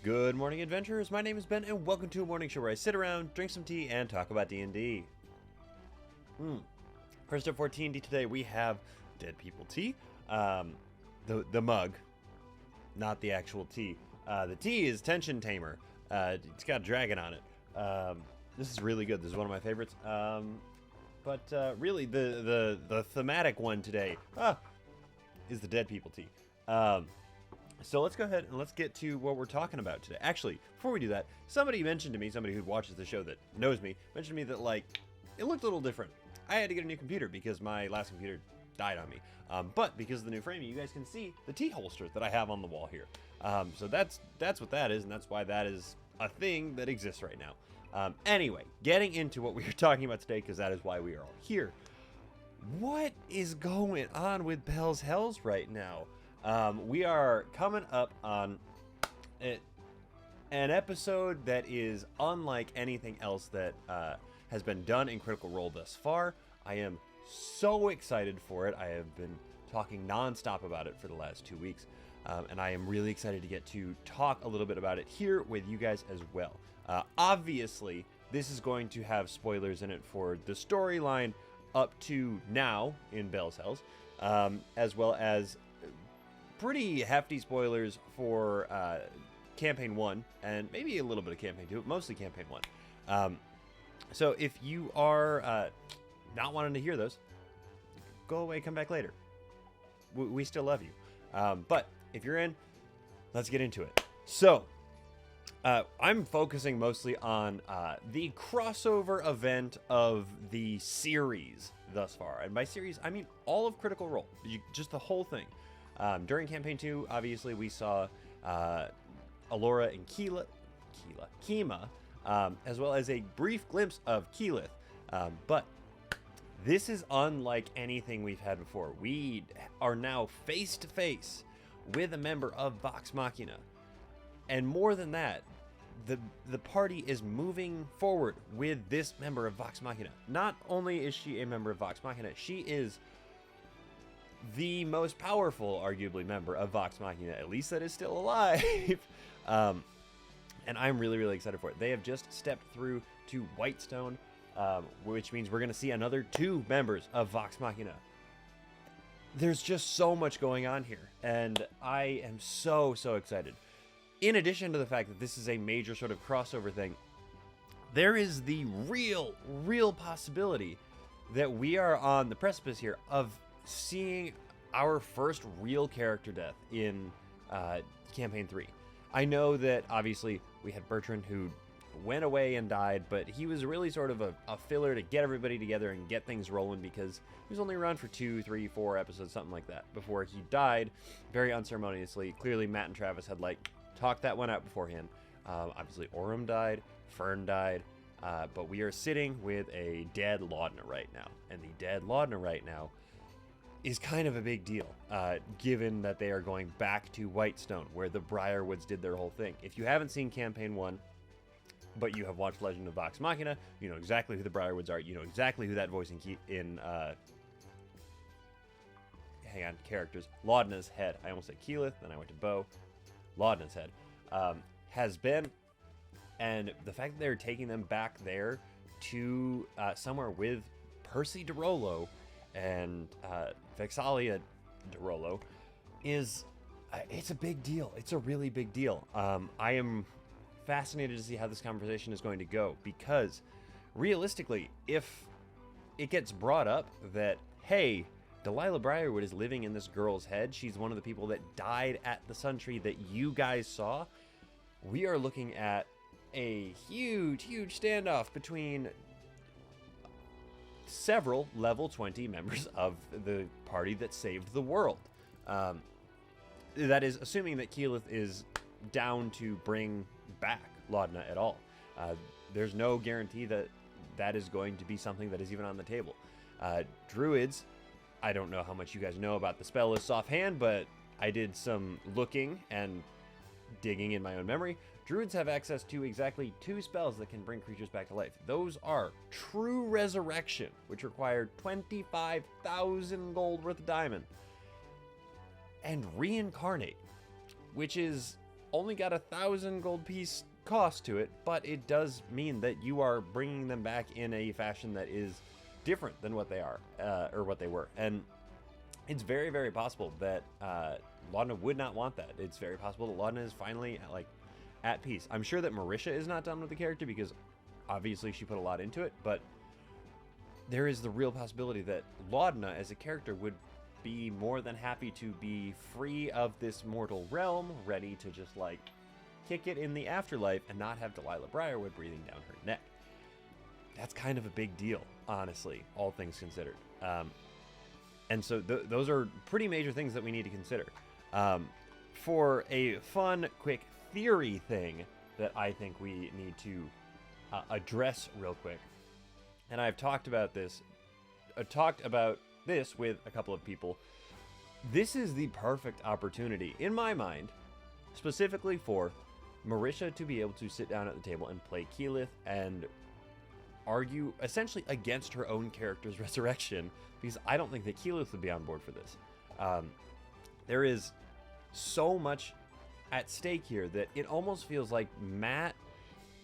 Good morning, adventurers. My name is Ben, and welcome to a morning show where I sit around, drink some tea, and talk about D&D. First up for T&D today, we have Dead People Tea. The mug, not the actual tea. The tea is Tension Tamer. It's got a dragon on it. This is really good. This is one of my favorites. But really, the thematic one today is the Dead People Tea. So let's go ahead and let's get to what we're talking about today. Actually, before we do that, somebody mentioned to me, somebody who watches the show that knows me, mentioned to me that, like, it looked a little different. I had to get a new computer because my last computer died on me. But because of the new framing, you guys can see the tea holster that I have on the wall here. So that's what that is, and that's why that is a thing that exists right now. Anyway, getting into what we are talking about today, because that is why we are all here. What is going on with Bell's Hells right now? We are coming up on an episode that is unlike anything else that has been done in Critical Role thus far. I am so excited for it. I have been talking nonstop about it for the last 2 weeks, and I am really excited to get to talk a little bit about it here with you guys as well. Obviously, this is going to have spoilers in it for the storyline up to now in Bell's Hells, as well as pretty hefty spoilers for Campaign 1, and maybe a little bit of Campaign 2, mostly Campaign 1. So if you are not wanting to hear those, go away, come back later. We still love you. But if you're in, let's get into it. So I'm focusing mostly on the crossover event of the series thus far. And by series, I mean all of Critical Role, just the whole thing. During Campaign 2, obviously, we saw Allura and Kima, as well as a brief glimpse of Keyleth. But this is unlike anything we've had before. We are now face-to-face with a member of Vox Machina. And more than that, the party is moving forward with this member of Vox Machina. Not only is she a member of Vox Machina, she is the most powerful, arguably, member of Vox Machina, at least that is still alive. And I'm really, really excited for it. They have just stepped through to Whitestone, which means we're going to see another 2 members of Vox Machina. There's just so much going on here, and I am so, so excited. In addition to the fact that this is a major sort of crossover thing, there is the real possibility that we are on the precipice here of seeing our first real character death in Campaign 3. I know that obviously we had Bertrand who went away and died, but he was really sort of a filler to get everybody together and get things rolling because he was only around for 2, 3, 4 episodes, something like that, before he died very unceremoniously. Clearly Matt and Travis had talked that one out beforehand. Obviously Orem died, Fern died, but we are sitting with a dead Laudna right now, and the dead Laudna right now is kind of a big deal, given that they are going back to Whitestone, where the Briarwoods did their whole thing. If you haven't seen Campaign 1, but you have watched Legend of Vox Machina, you know exactly who the Briarwoods are, you know exactly who that voice characters, Laudna's head, I almost said Keyleth, then I went to Bo, Laudna's head, has been, and the fact that they're taking them back there to somewhere with Percy DeRollo and Vexalia DeRollo is it's a big deal. It's a really big deal. I am fascinated to see how this conversation is going to go, because realistically, if it gets brought up that, hey, Delilah Briarwood is living in this girl's head, she's one of the people that died at the Sun Tree that you guys saw, we are looking at a huge standoff between several level 20 members of the party that saved the world. That is assuming that Keyleth is down to bring back Laudna at all. There's no guarantee that that is going to be something that is even on the table. Druids, I don't know how much you guys know about the spell list offhand, but I did some looking and digging in my own memory. Druids have access to exactly 2 spells that can bring creatures back to life. Those are True Resurrection, which required 25,000 gold worth of diamond, and Reincarnate, which is only got 1,000 gold piece cost to it, but it does mean that you are bringing them back in a fashion that is different than what they are, or what they were. And it's very, very possible that Laudna would not want that. It's very possible that Laudna is finally like at peace. I'm sure that Marisha is not done with the character because obviously she put a lot into it, but there is the real possibility that Laudna as a character would be more than happy to be free of this mortal realm, ready to just like kick it in the afterlife and not have Delilah Briarwood breathing down her neck. That's kind of a big deal, honestly, all things considered. And so those are pretty major things that we need to consider. For a fun, quick theory thing that I think we need to address real quick, and I've talked about this with a couple of people. This is the perfect opportunity, in my mind, specifically for Marisha to be able to sit down at the table and play Keyleth and argue essentially against her own character's resurrection, because I don't think that Keyleth would be on board for this. There is so much at stake here that it almost feels like Matt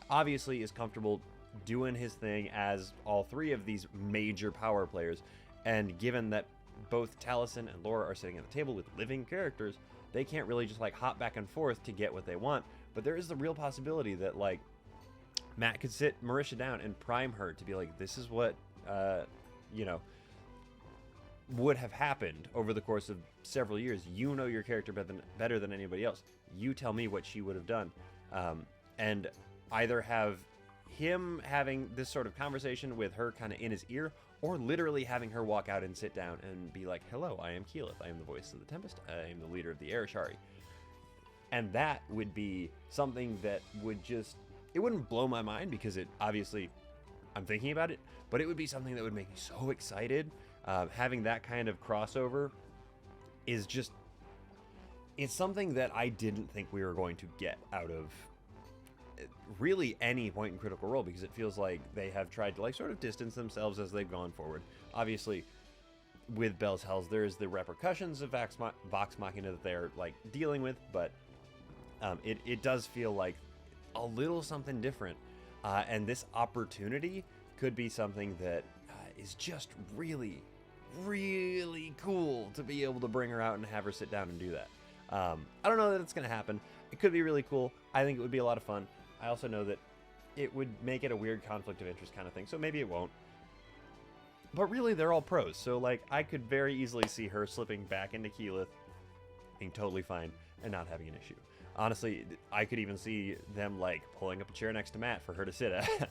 obviously is comfortable doing his thing as all three of these major power players, and given that both Taliesin and Laura are sitting at the table with living characters, they can't really just like hop back and forth to get what they want. But there is the real possibility that like Matt could sit Marisha down and prime her to be like, this is what would have happened over the course of several years. You know your character better than anybody else. You tell me what she would have done, and either have him having this sort of conversation with her kind of in his ear, or literally having her walk out and sit down and be like, hello, I am Keyleth. I am the voice of the Tempest. I am the leader of the Arashari. And that would be something that would just, it wouldn't blow my mind because it obviously, I'm thinking about it, but it would be something that would make me so excited. Having that kind of crossover is just, it's something that I didn't think we were going to get out of really any point in Critical Role, because it feels like they have tried to like sort of distance themselves as they've gone forward. Obviously, with Bell's Hells, there's the repercussions of Vox Machina that they're like dealing with, but it does feel like a little something different, and this opportunity could be something that is just really, really cool to be able to bring her out and have her sit down and do that. I don't know that it's going to happen. It could be really cool. I think it would be a lot of fun. I also know that it would make it a weird conflict of interest kind of thing, so maybe it won't. But really, they're all pros, so like I could very easily see her slipping back into Keyleth, being totally fine, and not having an issue. Honestly, I could even see them like pulling up a chair next to Matt for her to sit at,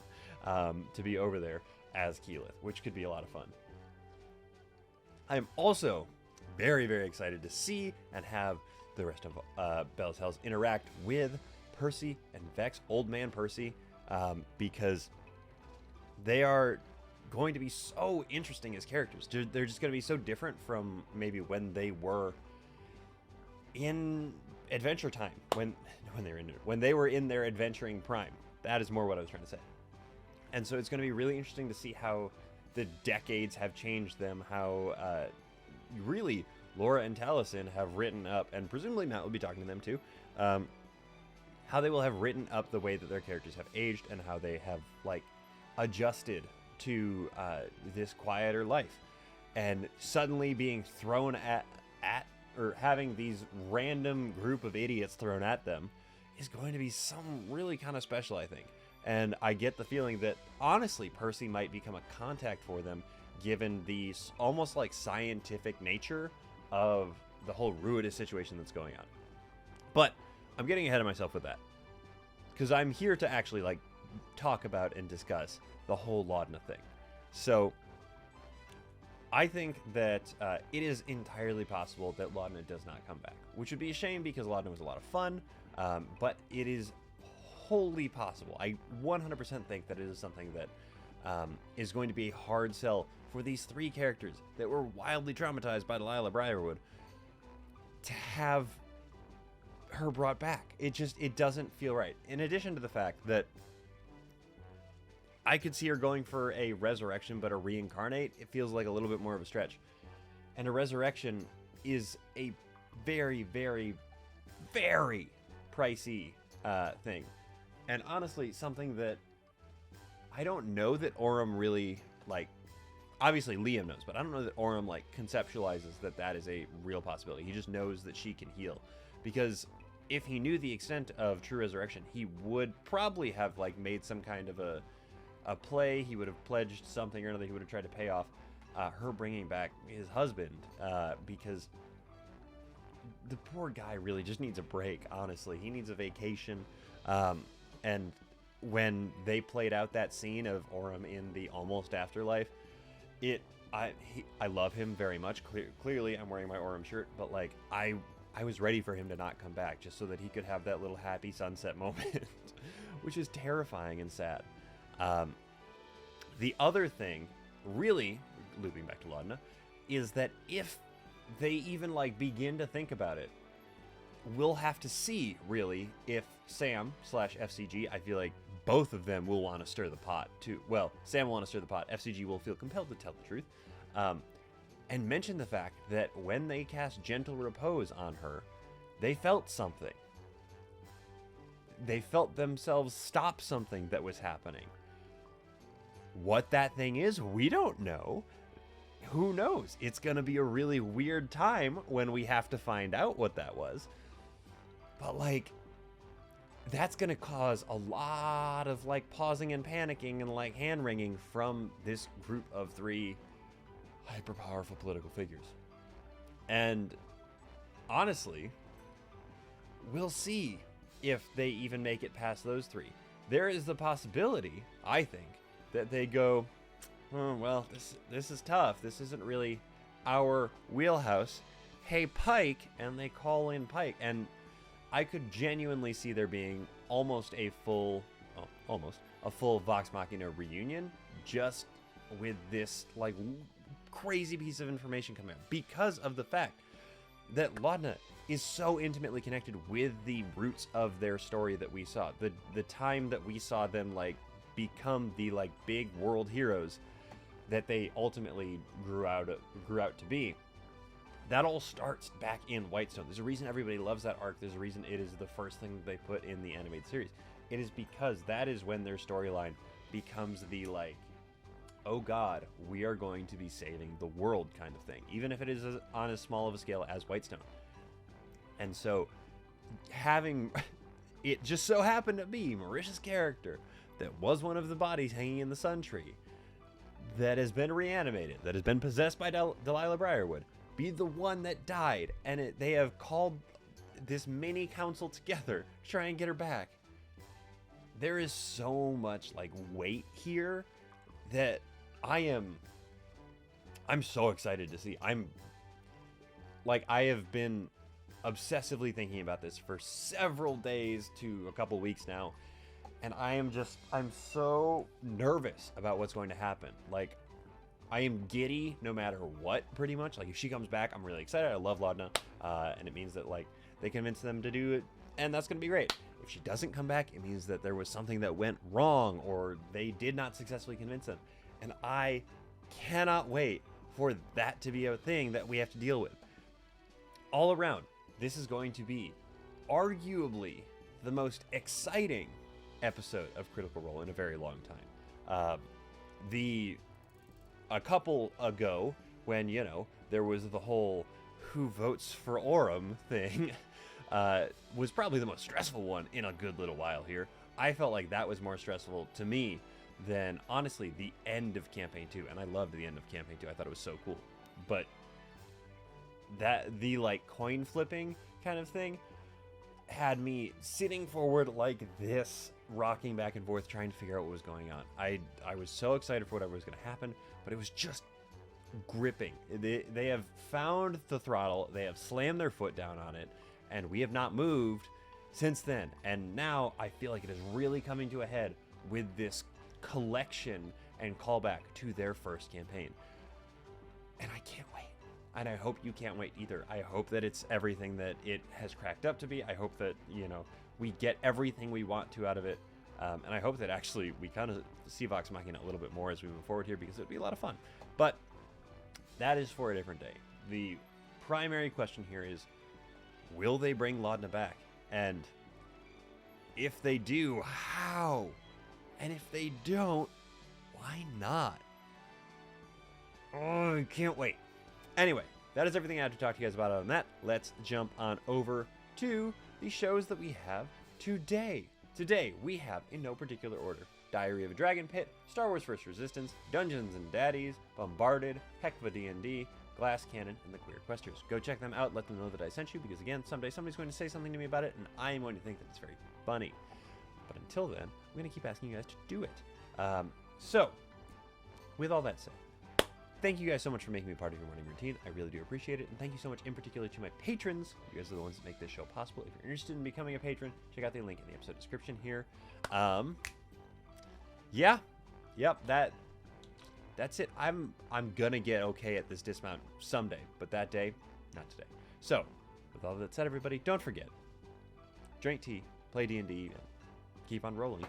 to be over there as Keyleth, which could be a lot of fun. I'm also very, very excited to see and have the rest of Bell's Hells interact with Percy and Vex, Old Man Percy, because they are going to be so interesting as characters. They're just going to be so different from maybe when they were in Adventure Time, when they were in their adventuring prime. That is more what I was trying to say. And so it's going to be really interesting to see how the decades have changed them, how really Laura and Taliesin have written up, and presumably Matt will be talking to them too, how they will have written up the way that their characters have aged and how they have like adjusted to this quieter life, and suddenly being thrown at or having these random group of idiots thrown at them is going to be some really kind of special, I think. And I get the feeling that honestly Percy might become a contact for them, given the almost like scientific nature of the whole Ruidus situation that's going on. But I'm getting ahead of myself with that, because I'm here to actually like talk about and discuss the whole Laudna thing. So I think that it is entirely possible that Laudna does not come back, which would be a shame because Laudna was a lot of fun, but it is wholly possible. I 100% think that it is something that is going to be a hard sell for these three characters that were wildly traumatized by Delilah Briarwood to have her brought back. It doesn't feel right. In addition to the fact that I could see her going for a resurrection, but a reincarnate, it feels like a little bit more of a stretch. And a resurrection is a very, very, very pricey thing. And honestly, something that I don't know that Orym really, like, obviously Liam knows, but I don't know that Orym, like, conceptualizes that that is a real possibility. He just knows that she can heal. Because if he knew the extent of True Resurrection, he would probably have, like, made some kind of a play. He would have pledged something or another. He would have tried to pay off her bringing back his husband, because the poor guy really just needs a break, honestly. He needs a vacation. And when they played out that scene of Orym in the almost afterlife, I love him very much. Clearly, I'm wearing my Orym shirt, but like I was ready for him to not come back just so that he could have that little happy sunset moment, which is terrifying and sad. The other thing, really looping back to Laudna, is that if they even like begin to think about it, we'll have to see really if Sam/FCG, I feel like both of them will want to stir the pot too. Well, Sam will want to stir the pot. FCG will feel compelled to tell the truth. And mention the fact that when they cast Gentle Repose on her, they felt something. They felt themselves stop something that was happening. What that thing is, we don't know. Who knows? It's going to be a really weird time when we have to find out what that was. But, like, that's going to cause a lot of, like, pausing and panicking and, like, hand-wringing from this group of 3 hyper-powerful political figures. And, honestly, we'll see if they even make it past those 3. There is the possibility, I think, that they go, oh, well, this is tough. This isn't really our wheelhouse. Hey, Pike, and they call in Pike. And I could genuinely see there being almost a full Vox Machina reunion just with this, like, crazy piece of information coming out, because of the fact that Laudna is so intimately connected with the roots of their story that we saw. The time that we saw them, like, become the, like, big world heroes that they ultimately grew out to be. That all starts back in Whitestone. There's a reason everybody loves that arc. There's a reason it is the first thing they put in the animated series. It is because that is when their storyline becomes the, like, oh god, we are going to be saving the world kind of thing, even if it is on as small of a scale as Whitestone. And so having it just so happened to be Marisha's character that was one of the bodies hanging in the Sun Tree that has been reanimated, that has been possessed by Delilah Briarwood, be the one that died, and they have called this mini council together to try and get her back. There is so much, like, weight here that I'm so excited to see. I have been obsessively thinking about this for several days to a couple weeks now, and I'm so nervous about what's going to happen. Like, I am giddy no matter what, pretty much. Like, if she comes back, I'm really excited. I love Laudna, and it means that, like, they convince them to do it, and that's going to be great. If she doesn't come back, it means that there was something that went wrong, or they did not successfully convince them. And I cannot wait for that to be a thing that we have to deal with. All around, this is going to be arguably the most exciting episode of Critical Role in a very long time. A couple ago, when, you know, there was the whole who votes for Orym thing, was probably the most stressful one in a good little while here. I felt like that was more stressful to me than, honestly, the end of Campaign 2. And I loved the end of Campaign 2. I thought it was so cool. But the, like, coin flipping kind of thing had me sitting forward like this, rocking back and forth, trying to figure out what was going on. I was so excited for whatever was going to happen, but it was just gripping. They have found the throttle, they have slammed their foot down on it, and we have not moved since then. And now I feel like it is really coming to a head with this collection and callback to their first campaign. And I can't wait. And I hope you can't wait either. I hope that it's everything that it has cracked up to be. I hope that, you know, we get everything we want to out of it. And I hope that actually we kind of see Vox Machina a little bit more as we move forward here, because it would be a lot of fun. But that is for a different day. The primary question here is, will they bring Laudna back? And If they do, how? And if they don't, why not? Oh, I can't wait. Anyway, that is everything I have to talk to you guys about. Other than that, let's jump on over to the shows that we have today. Today, we have, in no particular order, Diary of a Dragon Pit, Star Wars First Resistance, Dungeons and Daddies, Bombarded, Heck of a D&D, Glass Cannon, and the Queer Questers. Go check them out. Let them know that I sent you, because again, someday somebody's going to say something to me about it, and I am going to think that it's very funny. But until then, I'm going to keep asking you guys to do it. So, with all that said, thank you guys so much for making me part of your morning routine. I really do appreciate it. And thank you so much in particular to my patrons. You guys are the ones that make this show possible. If you're interested in becoming a patron, check out the link in the episode description here. Yeah. Yep, that's it. I'm gonna get okay at this dismount someday, but that day, not today. So, with all that said, everybody, don't forget, drink tea, play D&D, keep on rolling.